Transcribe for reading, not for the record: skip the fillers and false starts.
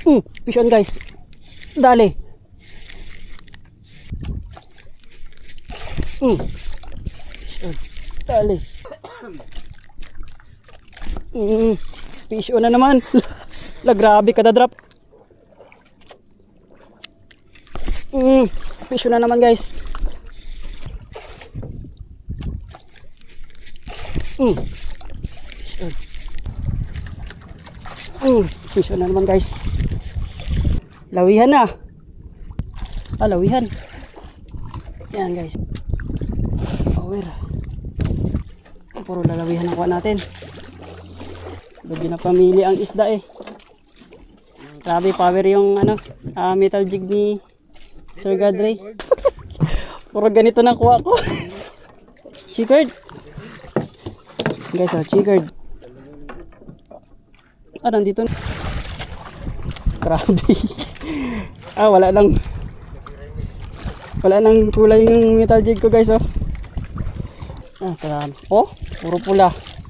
Fish on guys. Dali. Fish on. Dali. Fish on na naman. La, grabe kada drop. Fish on na naman guys. Fish on. Fish on na naman guys. Lawihan na. Lawihan. Yan guys. Power. Puro lalawihan ang kuha natin. Bago na pamili ang isda eh. Grabe power yung metal jig ni Sir Godray. Puro ganito na kuha ko. Chicard. Guys, chicard. Nandito na. Grabe. Wala nang kulay yung metal jig ko guys. Puro pula.